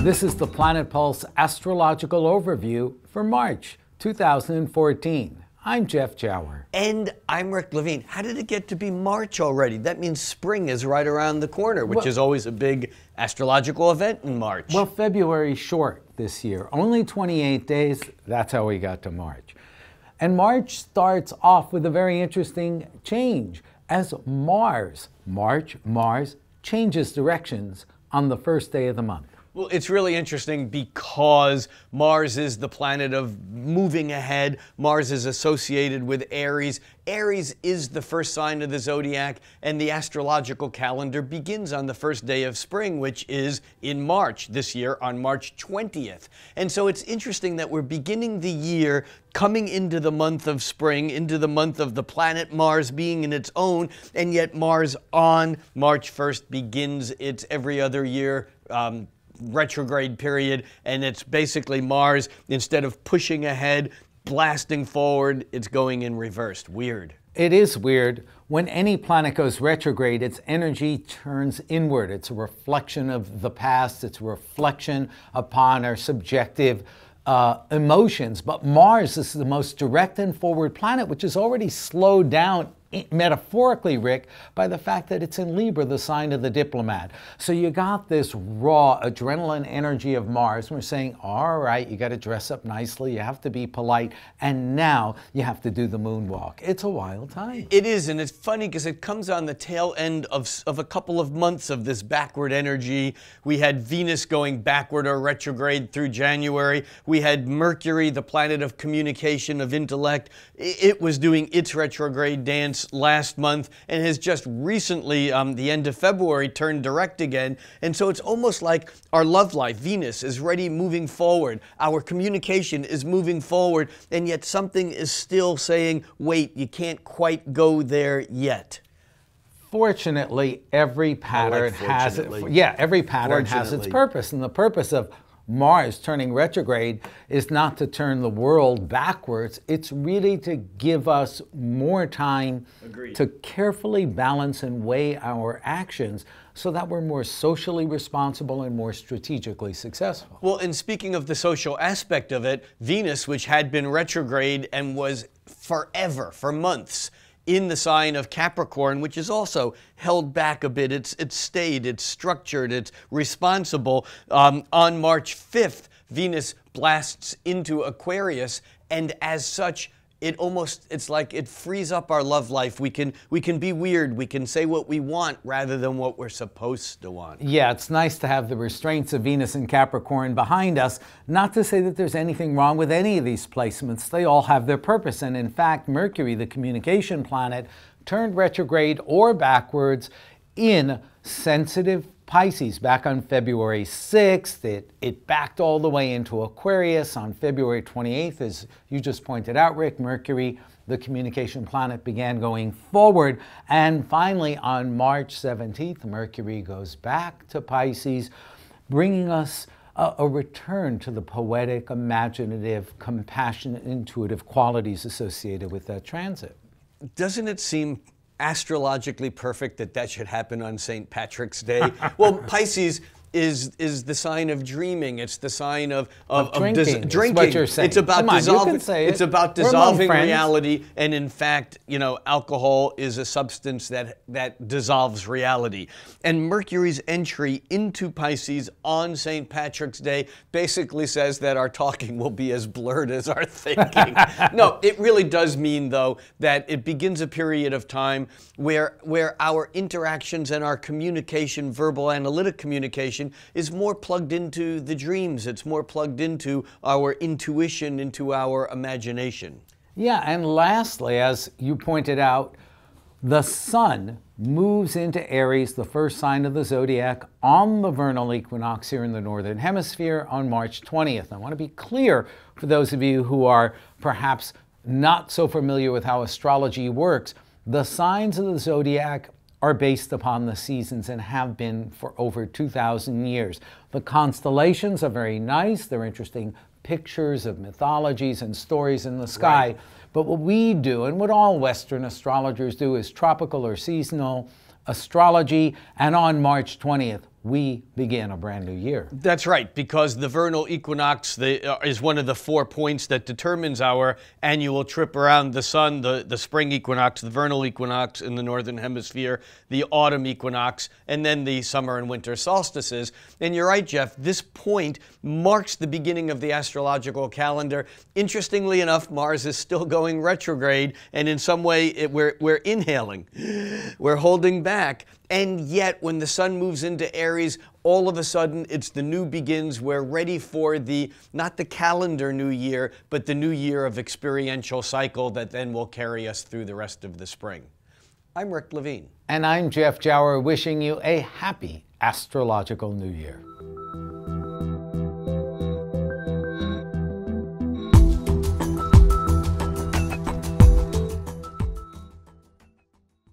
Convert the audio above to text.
This is the Planet Pulse Astrological Overview for March 2014. I'm Jeff Jower. And I'm Rick Levine. How did it get to be March already? That means spring is right around the corner, which is always a big astrological event in March. Well, February's short this year. Only 28 days. That's how we got to March. And March starts off with a very interesting change as Mars changes directions on the first day of the month. Well, it's really interesting because Mars is the planet of moving ahead. Mars is associated with Aries. Aries is the first sign of the zodiac, and the astrological calendar begins on the first day of spring, which is in March this year, on March 20th. And so it's interesting that we're beginning the year coming into the month of spring, into the month of the planet Mars being in its own, and yet Mars on March 1st begins its every other year retrograde period, and it's basically Mars, instead of pushing ahead, blasting forward, it's going in reverse. Weird. It is weird. When any planet goes retrograde, its energy turns inward. It's a reflection of the past. It's a reflection upon our subjective emotions. But Mars is the most direct and forward planet, which is already slowed down metaphorically, Rick, by the fact that it's in Libra, the sign of the diplomat. So you got this raw adrenaline energy of Mars. And we're saying, all right, you got to dress up nicely, you have to be polite, and now you have to do the moonwalk. It's a wild time. It is, and it's funny because it comes on the tail end of a couple of months of this backward energy. We had Venus going backward or retrograde through January. We had Mercury, the planet of communication, of intellect. It was doing its retrograde dance last month and has just recently, the end of February, turned direct again. And so it's almost like our love life, Venus, is ready, moving forward. Our communication is moving forward, and yet something is still saying, wait, you can't quite go there yet. Fortunately, every pattern has its purpose, and the purpose of Mars turning retrograde is not to turn the world backwards. It's really to give us more time to carefully balance and weigh our actions so that we're more socially responsible and more strategically successful. Well, and speaking of the social aspect of it, Venus, which had been retrograde and was forever, for months, in the sign of Capricorn, which is also held back a bit. It's stayed, it's structured, it's responsible. On March 5th, Venus blasts into Aquarius, and as such, it's like it frees up our love life. We can be weird. We can say what we want rather than what we're supposed to want. Yeah, it's nice to have the restraints of Venus and Capricorn behind us. Not to say that there's anything wrong with any of these placements. They all have their purpose. And in fact, Mercury, the communication planet, turned retrograde or backwards in sensitive Pisces back on February 6th. It backed all the way into Aquarius on February 28th. As you just pointed out, Rick, Mercury, the communication planet, began going forward. And finally, on March 17th, Mercury goes back to Pisces, bringing us a return to the poetic, imaginative, compassionate, intuitive qualities associated with that transit. Doesn't it seem astrologically perfect that should happen on St. Patrick's Day? Well, Pisces is the sign of dreaming. It's the sign of drinking. Is what you're saying. It's about It's about dissolving reality, and in fact, you know, alcohol is a substance that dissolves reality. And Mercury's entry into Pisces on St. Patrick's Day basically says that our talking will be as blurred as our thinking. No, it really does mean, though, that it begins a period of time where our interactions and our communication, verbal analytic communication, is more plugged into the dreams. It's more plugged into our intuition, into our imagination. Yeah, and lastly, as you pointed out, the sun moves into Aries, the first sign of the zodiac, on the vernal equinox here in the Northern Hemisphere on March 20th. I want to be clear for those of you who are perhaps not so familiar with how astrology works. The signs of the zodiac are based upon the seasons and have been for over 2,000 years. The constellations are very nice. They're interesting pictures of mythologies and stories in the sky. Right. But what we do, and what all Western astrologers do, is tropical or seasonal astrology. And on March 20th, we begin a brand new year. That's right, because the vernal equinox is one of the 4 points that determines our annual trip around the sun. The spring equinox, the vernal equinox in the northern hemisphere, the autumn equinox, and then the summer and winter solstices. And you're right, Jeff, this point marks the beginning of the astrological calendar. Interestingly enough, Mars is still going retrograde, and in some way we're inhaling. We're holding back. And yet, when the sun moves into Aries, all of a sudden, it's the new begins. We're ready for not the calendar new year, but the new year of experiential cycle that then will carry us through the rest of the spring. I'm Rick Levine. And I'm Jeff Jower, wishing you a happy astrological new year.